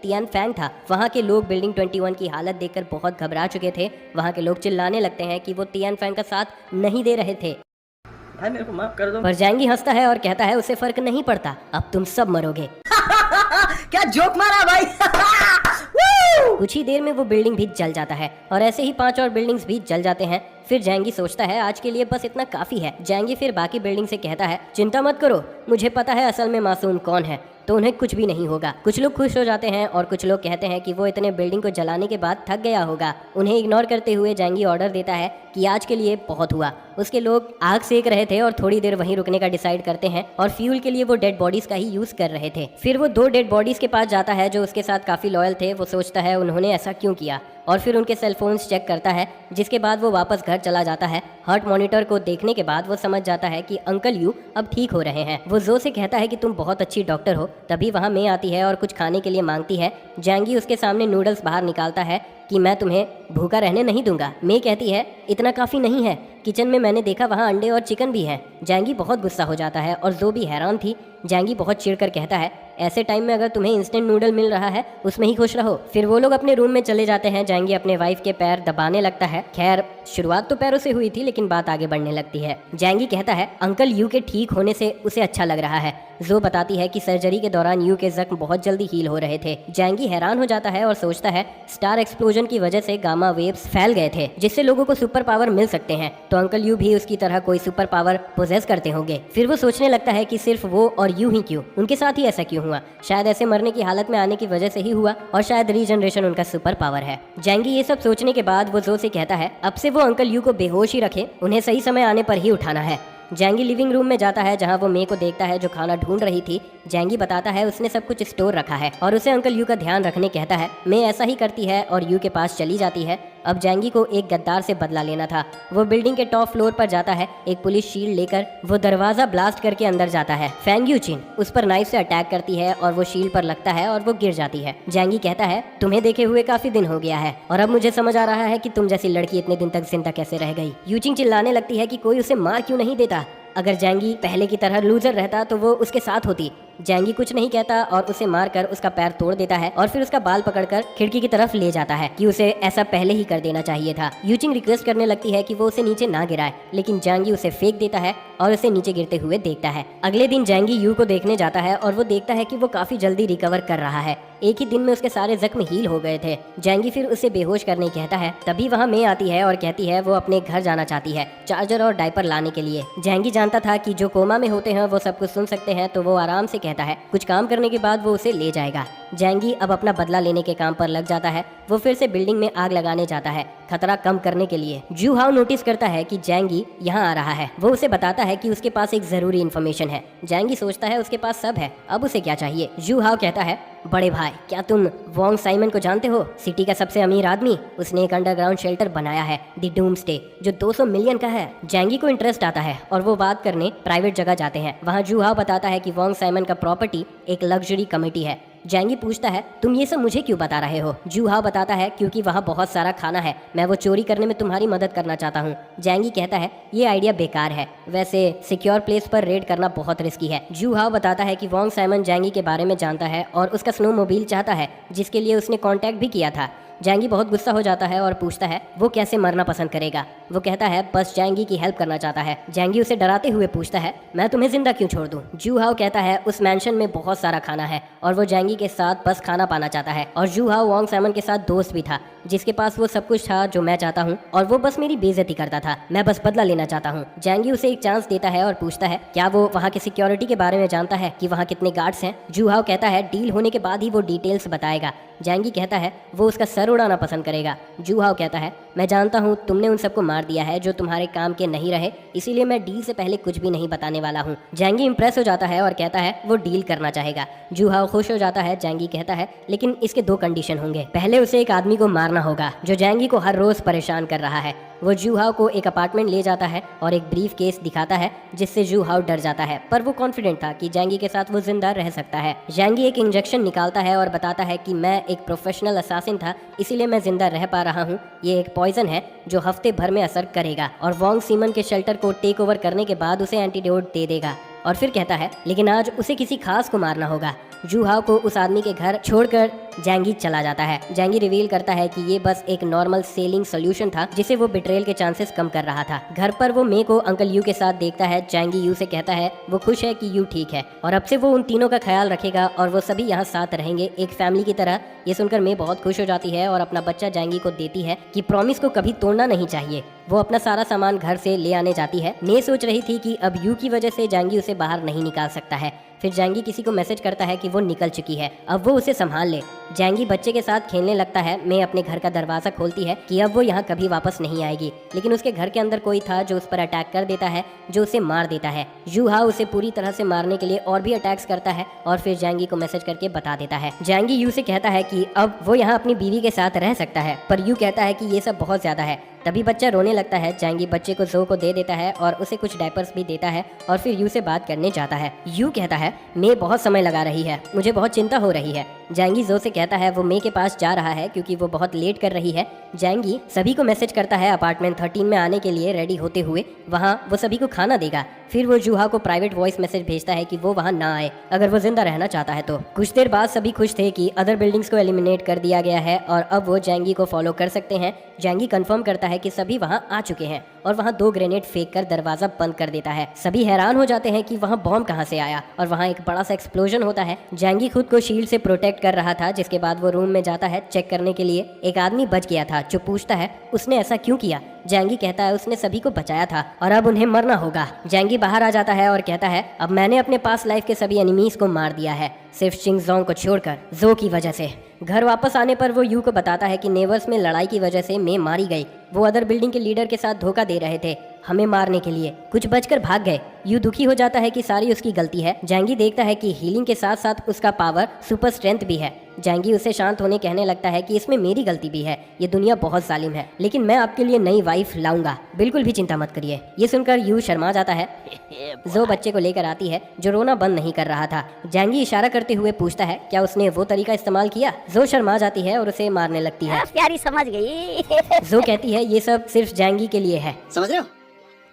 Tian Fang था। वहाँ के लोग बिल्डिंग 21 की हालत देखकर बहुत घबरा चुके थे। वहाँ के लोग चिल्लाने लगते हैं कि वो तियान फैंग का साथ नहीं दे रहे थे। भाई मेरे को माफ कर दो। पर जैंगी हंसता है और कहता है उसे फर्क नहीं पड़ता, अब तुम सब मरोगे। क्या जोक मारा भाई। कुछ ही देर में वो बिल्डिंग भी जल जाता है और ऐसे ही 5 और बिल्डिंग्स भी जल जाते हैं। फिर जैंगी सोचता है आज के लिए बस इतना काफी है। जैंगी फिर बाकी बिल्डिंग से कहता है चिंता मत करो, मुझे पता है असल में मासूम कौन है, तो उन्हें कुछ भी नहीं होगा। कुछ लोग खुश हो जाते हैं और कुछ लोग कहते हैं कि वो इतने बिल्डिंग को जलाने के बाद थक गया होगा। उन्हें इग्नोर करते हुए जैंगी ऑर्डर देता है कि आज के लिए बहुत हुआ। उसके लोग आग सेक रहे थे और थोड़ी देर वहीं रुकने का डिसाइड करते हैं और फ्यूल के लिए वो डेड बॉडीज का ही यूज कर रहे थे। फिर वो 2 डेड बॉडीज के पास जाता है जो उसके साथ काफी लॉयल थे। वो सोचता है उन्होंने ऐसा क्यों किया और फिर उनके सेल फोन्स चेक करता है, जिसके बाद वो वापस घर चला जाता है। हार्ट मॉनिटर को देखने के बाद वो समझ जाता है कि अंकल यू अब ठीक हो रहे हैं। वो जो से कहता है कि तुम बहुत अच्छी डॉक्टर हो। तभी वहाँ मे आती है और कुछ खाने के लिए मांगती है। जैंगी उसके सामने नूडल्स बाहर निकालता है कि मैं तुम्हें भूखा रहने नहीं दूंगा। मे कहती है इतना काफी नहीं है, किचन में मैंने देखा वहाँ अंडे और चिकन भी है। जैंगी बहुत गुस्सा हो जाता है और जो भी हैरान थी। जैंगी बहुत चिढ़कर कहता है ऐसे टाइम में अगर तुम्हें इंस्टेंट नूडल मिल रहा है उसमें ही खुश रहो। फिर वो लोग अपने रूम में चले जाते हैं। जैंगी अपने वाइफ के पैर दबाने लगता है। खैर शुरुआत तो पैरों से हुई थी लेकिन बात आगे बढ़ने लगती है। जैंगी कहता है अंकल यू के ठीक होने से उसे अच्छा लग रहा है। जो बताती है कि सर्जरी के दौरान यू के जख्म बहुत जल्दी हील हो रहे थे। जैंगी हैरान हो जाता है और सोचता है स्टार एक्सप्लोजन की वजह से गामा वेव्स फैल गए थे जिससे लोगों को सुपर पावर मिल सकते हैं, तो अंकल यू भी उसकी तरह कोई सुपर पावर पोजेस करते होंगे। फिर वो सोचने लगता है कि सिर्फ वो और यू ही क्यों, उनके साथ ही ऐसा क्यों हुआ। शायद ऐसे मरने की हालत में आने की वजह से ही हुआ और शायद रीजनरेशन उनका सुपर पावर है। जैंगी ये सब सोचने के बाद वो जो से कहता है अब से वो अंकल यू को बेहोश ही रखे, उन्हें सही समय आने पर ही उठाना है। जैंगी लिविंग रूम में जाता है जहां वो मे को देखता है जो खाना ढूंढ रही थी। जैंगी बताता है उसने सब कुछ स्टोर रखा है और उसे अंकल यू का ध्यान रखने कहता है। मे ऐसा ही करती है और यू के पास चली जाती है। अब जैंगी को एक गद्दार से बदला लेना था। वो बिल्डिंग के टॉप फ्लोर पर जाता है। एक पुलिस शील्ड लेकर वो दरवाजा ब्लास्ट करके अंदर जाता है। फैंग यू चिन उस पर नाइफ से अटैक करती है और वो शील्ड पर लगता है और वो गिर जाती है। जैंगी कहता है तुम्हें देखे हुए काफी दिन हो गया है और अब मुझे समझ आ रहा है कि तुम जैसी लड़की इतने दिन तक जिंदा कैसे रह गई। यूचिंग चिल्लाने लगती है कि कोई उसे मार क्यों नहीं देता। अगर जैंगी पहले की तरह लूजर रहता तो वो उसके साथ होती। जैंगी कुछ नहीं कहता और उसे मारकर उसका पैर तोड़ देता है और फिर उसका बाल पकड़कर खिड़की की तरफ ले जाता है कि उसे ऐसा पहले ही कर देना चाहिए था। यूचिंग रिक्वेस्ट करने लगती है कि वो उसे नीचे ना गिराए, लेकिन जैंगी उसे फेंक देता है और उसे नीचे गिरते हुए देखता है। अगले दिन जैंगी यू को देखने जाता है और वो देखता है कि वो काफी जल्दी रिकवर कर रहा है। एक ही दिन में उसके सारे जख्म हील हो गए थे। जैंगी फिर उसे बेहोश करने कहता है। तभी वहाँ मे आती है और कहती है वो अपने घर जाना चाहती है चार्जर और डायपर लाने के लिए। जैंगी जानता था कि जो कोमा में होते हैं वो सब कुछ सुन सकते हैं, तो वो आराम से कहता है कुछ काम करने के बाद वो उसे ले जाएगा। जैंगी अब अपना बदला लेने के काम पर लग जाता है। वो फिर से बिल्डिंग में आग लगाने जाता है खतरा कम करने के लिए। जू हाउ नोटिस करता है कि जैंगी यहाँ आ रहा है। वो उसे बताता है कि उसके पास एक जरूरी इन्फॉर्मेशन है। जैंगी सोचता है उसके पास सब है, अब उसे क्या चाहिए। जू हाउ कहता है बड़े भाई क्या तुम वोंग साइमन को जानते हो, सिटी का सबसे अमीर आदमी। उसने एक अंडरग्राउंड शेल्टर बनाया है द डूम्सडे जो 200 मिलियन का है। जैंगी को इंटरेस्ट आता है और वो बात करने प्राइवेट जगह जाते हैं। वहाँ जू हाउ बताता है कि वोंग साइमन का प्रॉपर्टी एक लग्जरी कमिटी है। जैंगी पूछता है तुम ये सब मुझे क्यों बता रहे हो। जू हाउ बताता है क्योंकि वहाँ बहुत सारा खाना है, मैं वो चोरी करने में तुम्हारी मदद करना चाहता हूँ। जैंगी कहता है ये आइडिया बेकार है, वैसे सिक्योर प्लेस पर रेड करना बहुत रिस्की है। जू हाउ बताता है कि वोंग साइमन जैंगी के बारे में जानता है और उसका स्नोमोबाइल चाहता है जिसके लिए उसने कांटेक्ट भी किया था। जैंगी बहुत गुस्सा हो जाता है और पूछता है वो कैसे मरना पसंद करेगा। वो कहता है बस जैंगी की हेल्प करना चाहता है। जैंगी उसे डराते हुए पूछता है मैं तुम्हें जिंदा क्यों छोड़ दूं। जू हाउ कहता है उस मैंशन में बहुत सारा खाना है और वो जैंगी के साथ बस खाना पाना चाहता है। और जू हाउ वोंग साइमन के साथ दोस्त भी था जिसके पास वो सब कुछ था जो मैं चाहता हूँ और वो बस मेरी बेइज्जती करता था, मैं बस बदला लेना चाहता हूँ। जैंगी उसे एक चांस देता है और पूछता है क्या वो वहाँ की सिक्योरिटी के बारे में जानता है कि वहाँ कितने गार्ड्स हैं। जू हाउ कहता है डील होने के बाद ही वो डिटेल्स बताएगा। जैंगी कहता है वो उसका सर उड़ाना पसंद करेगा। जू हाउ कहता है मैं जानता हूँ तुमने उन सबको मार दिया है जो तुम्हारे काम के नहीं रहे, इसीलिए मैं डील से पहले कुछ भी नहीं बताने वाला हूँ। जैंगी इंप्रेस हो जाता है और कहता है वो डील करना चाहेगा। जू हाउ खुश हो जाता है। जैंगी कहता है लेकिन इसके 2 कंडीशन होंगे। पहले उसे एक आदमी को मारना होगा जो जैंगी को हर रोज परेशान कर रहा है। वो जू हाउ को एक अपार्टमेंट ले जाता है और एक ब्रीफ केस दिखाता है जिससे जू हाउ डर जाता है, पर वो कॉन्फिडेंट था कि जैंगी के साथ वो जिंदा रह सकता है। जैंगी एक इंजेक्शन निकालता है और बताता है कि मैं एक प्रोफेशनल असासिन था इसीलिए मैं जिंदा रह पा रहा हूँ। ये एक पॉइजन है जो हफ्ते भर में असर करेगा और वोंग सीमन के शेल्टर को टेक ओवर करने के बाद उसे एंटीडोट दे देगा। और फिर कहता है लेकिन आज उसे किसी खास को मारना होगा। जू हाउ को उस आदमी के घर छोड़कर जैंगी चला जाता है। जैंगी रिवील करता है कि ये बस एक नॉर्मल सेलिंग सोल्यूशन था जिसे वो बिट्रेयल के चांसेस कम कर रहा था। घर पर वो मे को अंकल यू के साथ देखता है। जैंगी यू से कहता है वो खुश है कि यू ठीक है और अब से वो उन तीनों का ख्याल रखेगा और वो सभी यहाँ साथ रहेंगे एक फैमिली की तरह। ये सुनकर मे बहुत खुश हो जाती है और अपना बच्चा जैंगी को देती है कि प्रॉमिस को कभी तोड़ना नहीं चाहिए। वो अपना सारा सामान घर से ले आने जाती है। मे सोच रही थी कि अब यू की वजह से जैंगी उसे बाहर नहीं निकाल सकता है। फिर जैंगी किसी को मैसेज करता है कि वो निकल चुकी है, अब वो उसे संभाल ले। जैंगी बच्चे के साथ खेलने लगता है। मैं अपने घर का दरवाजा खोलती है कि अब वो यहाँ कभी वापस नहीं आएगी, लेकिन उसके घर के अंदर कोई था जो उस पर अटैक कर देता है, जो उसे मार देता है। यूहा उसे पूरी तरह से मारने के लिए और भी अटैक्स करता है और फिर जैंगी को मैसेज करके बता देता है। जैंगी यू से कहता है कि अब वो यहाँ अपनी बीवी के साथ रह सकता है, पर यू कहता है कि ये सब बहुत ज्यादा है। तभी बच्चा रोने लगता है। जैंगी बच्चे को जो को दे देता है और उसे कुछ डायपर्स भी देता है और फिर यू से बात करने जाता है। यू कहता है मे बहुत समय लगा रही है, मुझे बहुत चिंता हो रही है। जैंगी जो से कहता है वो मे के पास जा रहा है क्योंकि वो बहुत लेट कर रही है। जैंगी सभी को मैसेज करता है अपार्टमेंट 13 में आने के लिए रेडी होते हुए। वहाँ वो सभी को खाना देगा। फिर वो जूहा को प्राइवेट वॉइस मैसेज भेजता है कि वो वहाँ ना आए अगर वो जिंदा रहना चाहता है तो। कुछ देर बाद सभी खुश थे कि अदर बिल्डिंग्स को एलिमिनेट कर दिया गया है और अब वो जैंगी को फॉलो कर सकते हैं। जैंगी कंफर्म करता है कि सभी वहाँ आ चुके हैं और वहाँ 2 ग्रेनेड फेंक कर दरवाजा बंद कर देता है। सभी हैरान हो जाते हैं कि वहाँ बॉम्ब कहाँ से आया और वहाँ एक बड़ा सा एक्सप्लोजन होता है। जैंगी खुद को शील्ड से प्रोटेक्ट कर रहा था, जिसके बाद वो रूम में जाता है चेक करने के लिए। एक आदमी बच गया था जो पूछता है उसने ऐसा क्यों किया। जैंगी कहता है उसने सभी को बचाया था और अब उन्हें मरना होगा। जैंगी बाहर आ जाता है और कहता है अब मैंने अपने पास लाइफ के सभी एनिमीज को मार दिया है, सिर्फ चिंगजोंग को छोड़कर, जो की वजह से। घर वापस आने पर वो यू को बताता है कि नेवर्स में लड़ाई की वजह से मे मारी गई। वो अदर बिल्डिंग के लीडर के साथ धोखा दे रहे थे हमें मारने के लिए, कुछ बचकर भाग गए। यू दुखी हो जाता है कि सारी उसकी गलती है। जैंगी देखता है कि हीलिंग के साथ साथ उसका पावर सुपर स्ट्रेंथ भी है। जैंगी उसे शांत होने कहने लगता है कि इसमें मेरी गलती भी है, ये दुनिया बहुत जालिम है, लेकिन मैं आपके लिए नई वाइफ लाऊंगा, बिल्कुल भी चिंता मत करिए। ये सुनकर यू शर्मा जाता है। जो बच्चे को लेकर आती है जो रोना बंद नहीं कर रहा था। जैंगी इशारा करते हुए पूछता है क्या उसने वो तरीका इस्तेमाल किया। जो शर्मा जाती है और उसे मारने लगती है। प्यारी समझ गई। जो कहती है ये सब सिर्फ जैंगी के लिए है, समझ रहे हो?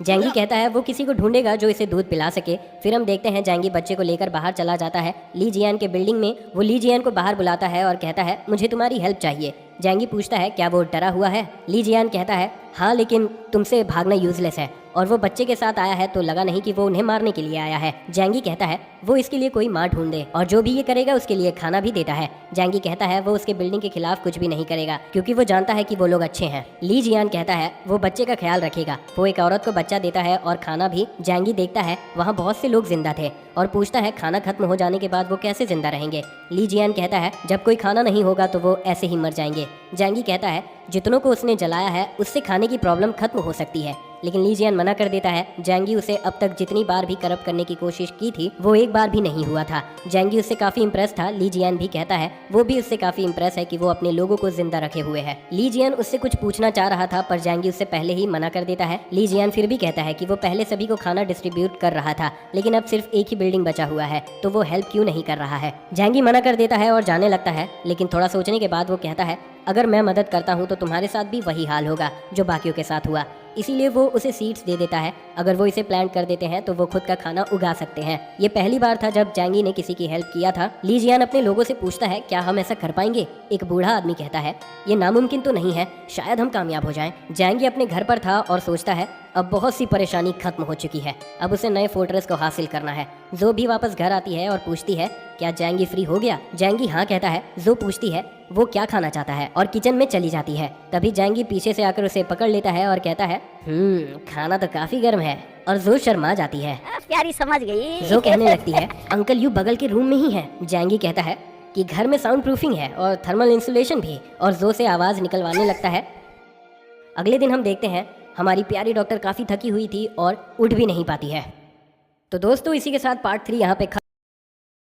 जैंगी कहता है वो किसी को ढूंढेगा जो इसे दूध पिला सके। फिर हम देखते हैं जैंगी बच्चे को लेकर बाहर चला जाता है ली जियान के बिल्डिंग में। वो ली जियान को बाहर बुलाता है और कहता है मुझे तुम्हारी हेल्प चाहिए। जैंगी पूछता है क्या वो डरा हुआ है। ली जियान कहता है हाँ, लेकिन तुमसे भागना यूजलेस है और वो बच्चे के साथ आया है तो लगा नहीं कि वो उन्हें मारने के लिए आया है। जैंगी कहता है वो इसके लिए कोई माँ ढूंढ दे और जो भी ये करेगा उसके लिए खाना भी देता है। जैंगी कहता है वो उसके बिल्डिंग के खिलाफ कुछ भी नहीं करेगा क्योंकि वो जानता है कि वो लोग अच्छे हैं। ली जियान कहता है वो बच्चे का ख्याल रखेगा। वो एक औरत को बच्चा देता है और खाना भी। जैंगी देखता है वहाँ बहुत से लोग जिंदा थे और पूछता है खाना खत्म हो जाने के बाद वो कैसे जिंदा रहेंगे। ली जियान कहता है जब कोई खाना नहीं होगा तो वो ऐसे ही मर जाएंगे। जैंगी कहता है जितनों को उसने जलाया है उससे खाने की प्रॉब्लम खत्म हो सकती है, लेकिन ली जियान मना कर देता है। जैंगी उसे अब तक जितनी बार भी करप्ट करने की कोशिश की थी वो एक बार भी नहीं हुआ था। जैंगी उससे काफी इम्प्रेस था। ली जियान भी कहता है वो भी उससे काफी इम्प्रेस है कि वो अपने लोगों को जिंदा रखे हुए है। ली जियान उससे कुछ पूछना चाह रहा था पर जैंगी उससे पहले ही मना कर देता है। ली जियान फिर भी कहता है कि वो पहले सभी को खाना डिस्ट्रीब्यूट कर रहा था, लेकिन अब सिर्फ एक ही बिल्डिंग बचा हुआ है तो वो हेल्प क्यों नहीं कर रहा है। जैंगी मना कर देता है और जाने लगता है, लेकिन थोड़ा सोचने के बाद वो कहता है अगर मैं मदद करता हूँ तो तुम्हारे साथ भी वही हाल होगा जो बाकियों के साथ हुआ, इसीलिए वो उसे सीड्स दे देता है। अगर वो इसे प्लांट कर देते हैं तो वो खुद का खाना उगा सकते हैं। ये पहली बार था जब जैंगी ने किसी की हेल्प किया था। ली जियान अपने लोगों से पूछता है क्या हम ऐसा कर पाएंगे। एक बूढ़ा आदमी कहता है ये नामुमकिन तो नहीं है, शायद हम कामयाब हो जाएं। जैंगी अपने घर पर था और सोचता है अब बहुत सी परेशानी खत्म हो चुकी है, अब उसे नए फोर्ट्रेस को हासिल करना है। जो भी वापस घर आती है और पूछती है क्या जैंगी फ्री हो गया। जैंगी हाँ कहता है। जो पूछती है वो क्या खाना चाहता है और किचन में चली जाती है। तभी जैंगी पीछे से आकर उसे पकड़ लेता है और कहता है खाना तो काफी गर्म है, और जो शर्मा जाती है। प्यारी समझ गई। जो कहने लगती है अंकल यू बगल के रूम में ही है। जैंगी कहता है कि घर में साउंड प्रूफिंग है और थर्मल इंसुलेशन भी, और जो से आवाज निकलवाने लगता है। अगले दिन हम देखते हैं हमारी प्यारी डॉक्टर काफी थकी हुई थी और उठ भी नहीं पाती है। तो दोस्तों इसी के साथ पार्ट 3 यहाँ पे